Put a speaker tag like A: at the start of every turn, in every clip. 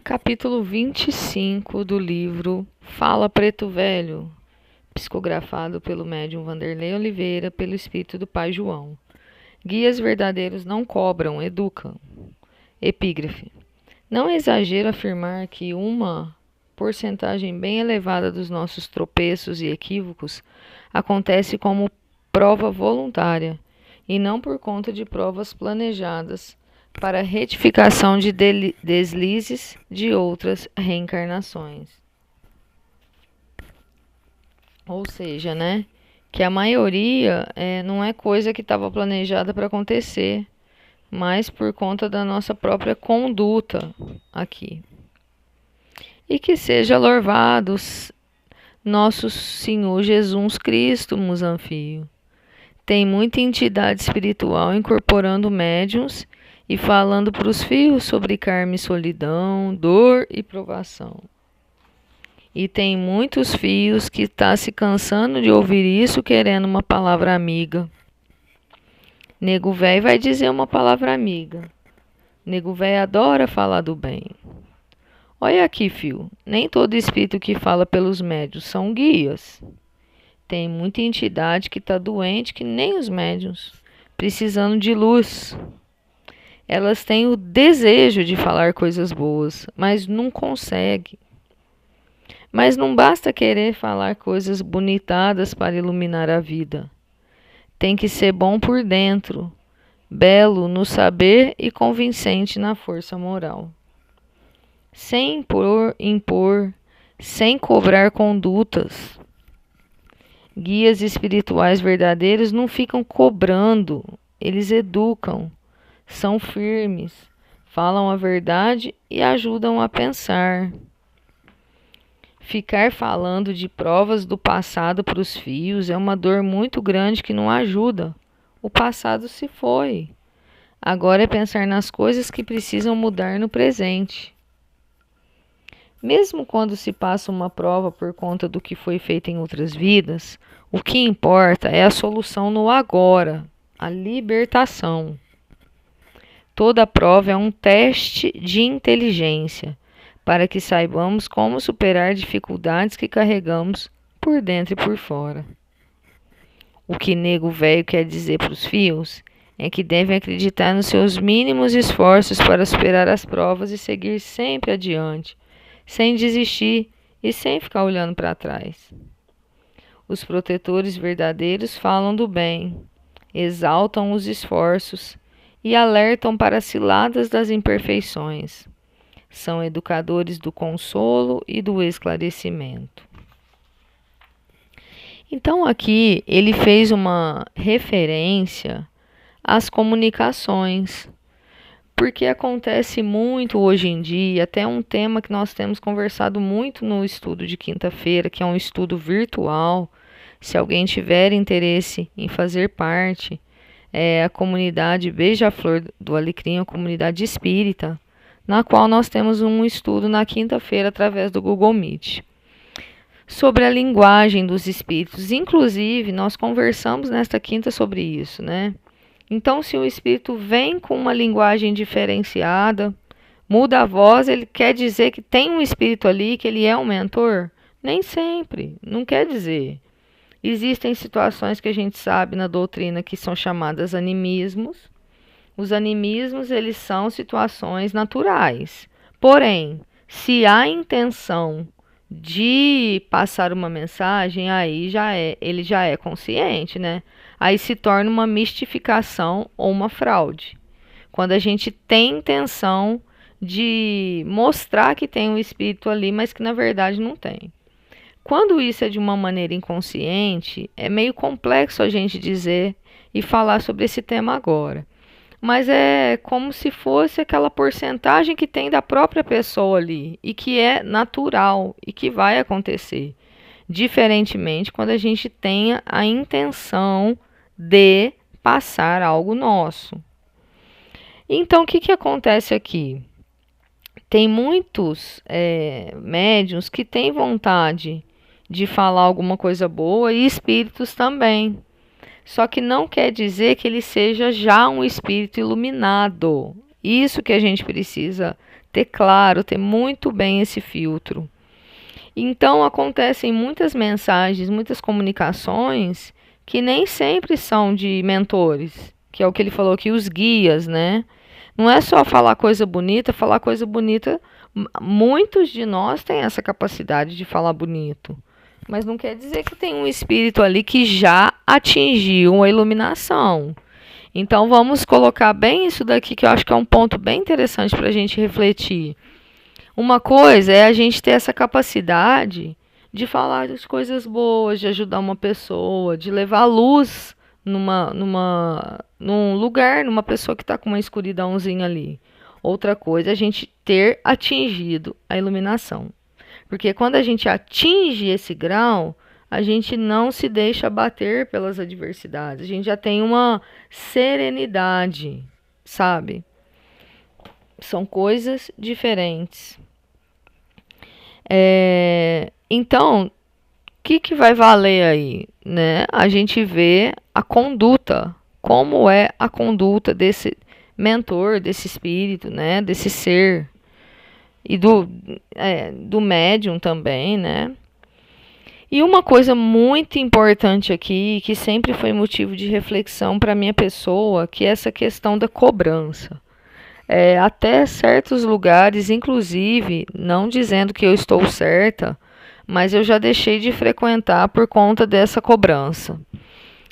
A: Capítulo 25 do livro Fala Preto Velho, psicografado pelo médium Vanderlei Oliveira, pelo espírito do Pai João. Guias verdadeiros não cobram, educam. Epígrafe. Não é exagero afirmar que uma porcentagem bem elevada dos nossos tropeços e equívocos acontece como prova voluntária, e não por conta de provas planejadas, para retificação de deslizes de outras reencarnações. Ou seja, né, que a maioria não é coisa que estava planejada para acontecer, mas por conta da nossa própria conduta aqui. E que seja louvado nosso Senhor Jesus Cristo, Musanfio. Tem muita entidade espiritual incorporando médiuns e falando para os fios sobre karma e solidão, dor e provação. E tem muitos fios que tá se cansando de ouvir isso, querendo uma palavra amiga. Nego véi vai dizer uma palavra amiga. Nego véi adora falar do bem. Olha aqui, fio, nem todo espírito que fala pelos médiuns são guias. Tem muita entidade que está doente que nem os médiuns, precisando de luz. Elas têm o desejo de falar coisas boas, mas não conseguem. Mas não basta querer falar coisas bonitadas para iluminar a vida. Tem que ser bom por dentro, belo no saber e convincente na força moral. Sem impor, sem cobrar condutas. Guias espirituais verdadeiros não ficam cobrando, eles educam, são firmes, falam a verdade e ajudam a pensar. Ficar falando de provas do passado para os fios é uma dor muito grande que não ajuda. O passado se foi. Agora é pensar nas coisas que precisam mudar no presente. Mesmo quando se passa uma prova por conta do que foi feito em outras vidas, o que importa é a solução no agora, a libertação. Toda prova é um teste de inteligência, para que saibamos como superar dificuldades que carregamos por dentro e por fora. O que nego velho quer dizer para os fios é que devem acreditar nos seus mínimos esforços para superar as provas e seguir sempre adiante, sem desistir e sem ficar olhando para trás. Os protetores verdadeiros falam do bem, exaltam os esforços e alertam para as ciladas das imperfeições. São educadores do consolo e do esclarecimento. Então aqui ele fez uma referência às comunicações, porque acontece muito hoje em dia, até um tema que nós temos conversado muito no estudo de quinta-feira, que é um estudo virtual. Se alguém tiver interesse em fazer parte, é a comunidade Beija-Flor do Alecrim, a comunidade espírita, na qual nós temos um estudo na quinta-feira através do Google Meet, sobre a linguagem dos espíritos. Inclusive, nós conversamos nesta quinta sobre isso, né? Então, se o espírito vem com uma linguagem diferenciada, muda a voz, ele quer dizer que tem um espírito ali, que ele é um mentor? Nem sempre, não quer dizer. Existem situações que a gente sabe na doutrina que são chamadas animismos. Os animismos, eles são situações naturais. Porém, se há intenção de passar uma mensagem, aí ele já é consciente, né? Aí se torna uma mistificação ou uma fraude. Quando a gente tem intenção de mostrar que tem um espírito ali, mas que na verdade não tem. Quando isso é de uma maneira inconsciente, é meio complexo a gente dizer e falar sobre esse tema agora. Mas é como se fosse aquela porcentagem que tem da própria pessoa ali e que é natural e que vai acontecer. Diferentemente quando a gente tenha a intenção de passar algo nosso. Então, o que acontece aqui? Tem muitos médiuns que têm vontade de falar alguma coisa boa e espíritos também. Só que não quer dizer que ele seja já um espírito iluminado. Isso que a gente precisa ter claro, ter muito bem esse filtro. Então acontecem muitas mensagens, muitas comunicações que nem sempre são de mentores, que é o que ele falou aqui, os guias, né? Não é só falar coisa bonita. Muitos de nós têm essa capacidade de falar bonito, mas não quer dizer que tem um espírito ali que já atingiu a iluminação. Então vamos colocar bem isso daqui, que eu acho que é um ponto bem interessante para a gente refletir. Uma coisa é a gente ter essa capacidade de falar das coisas boas, de ajudar uma pessoa, de levar luz num lugar, numa pessoa que está com uma escuridãozinha ali. Outra coisa é a gente ter atingido a iluminação. Porque quando a gente atinge esse grau, a gente não se deixa abater pelas adversidades. A gente já tem uma serenidade, sabe? São coisas diferentes. Então, o que vai valer aí, né? A gente vê a conduta, como é a conduta desse mentor, desse espírito, né? Desse ser e do médium também, né? E uma coisa muito importante aqui, que sempre foi motivo de reflexão para minha pessoa, que é essa questão da cobrança. Até certos lugares, inclusive, não dizendo que eu estou certa, mas eu já deixei de frequentar por conta dessa cobrança.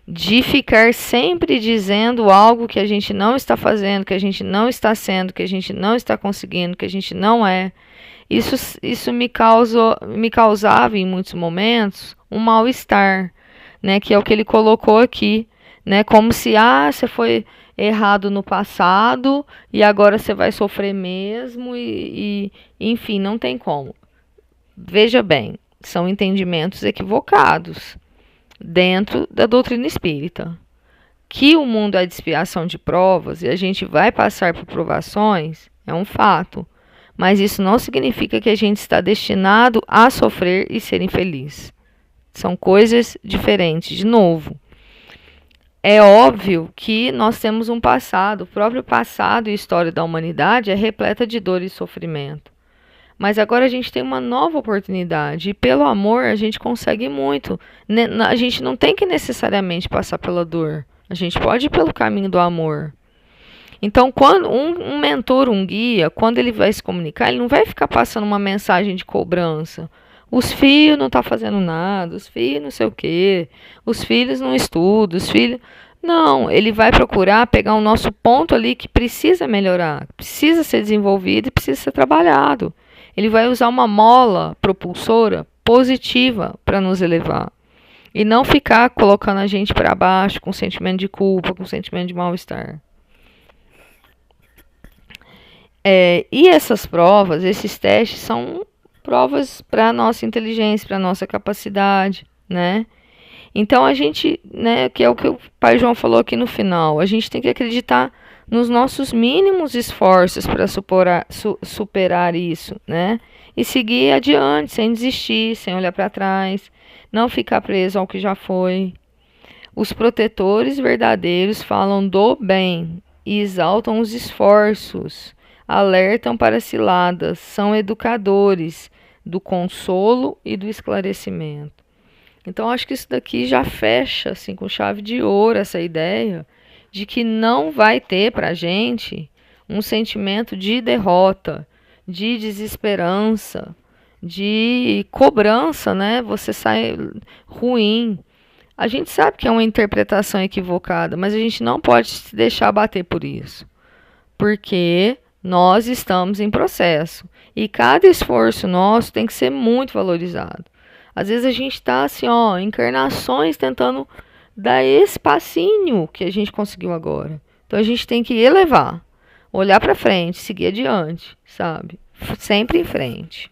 A: De ficar sempre dizendo algo que a gente não está fazendo, que a gente não está sendo, que a gente não está conseguindo, que a gente não é. Isso me causava em muitos momentos um mal-estar, né? Que é o que ele colocou aqui, né? Como se você foi errado no passado e agora você vai sofrer mesmo enfim, não tem como. Veja bem, são entendimentos equivocados dentro da doutrina espírita. Que o mundo é de expiação de provas e a gente vai passar por provações é um fato. Mas isso não significa que a gente está destinado a sofrer e ser infeliz. São coisas diferentes. De novo, é óbvio que nós temos um passado. O próprio passado e história da humanidade é repleta de dor e sofrimento. Mas agora a gente tem uma nova oportunidade. E pelo amor a gente consegue muito. A gente não tem que necessariamente passar pela dor. A gente pode ir pelo caminho do amor. Então, quando um mentor, um guia, quando ele vai se comunicar, ele não vai ficar passando uma mensagem de cobrança. Os filhos não estão fazendo nada, os filhos não sei o quê, os filhos não estudam, os filhos... Não, ele vai procurar pegar o nosso ponto ali que precisa melhorar, precisa ser desenvolvido e precisa ser trabalhado. Ele vai usar uma mola propulsora positiva para nos elevar. E não ficar colocando a gente para baixo com sentimento de culpa, com sentimento de mal-estar. E essas provas, esses testes são provas para a nossa inteligência, para a nossa capacidade, né? Então a gente, né, que é o que o Pai João falou aqui no final, a gente tem que acreditar nos nossos mínimos esforços para superar isso, né? E seguir adiante, sem desistir, sem olhar para trás, não ficar preso ao que já foi. Os protetores verdadeiros falam do bem e exaltam os esforços. Alertam para ciladas, são educadores do consolo e do esclarecimento. Então, acho que isso daqui já fecha assim, com chave de ouro essa ideia de que não vai ter para a gente um sentimento de derrota, de desesperança, de cobrança, né? Você sai ruim. A gente sabe que é uma interpretação equivocada, mas a gente não pode se deixar abater por isso. Porque nós estamos em processo e cada esforço nosso tem que ser muito valorizado. Às vezes a gente está assim, encarnações tentando dar esse passinho que a gente conseguiu agora. Então a gente tem que elevar, olhar para frente, seguir adiante, sabe? Sempre em frente.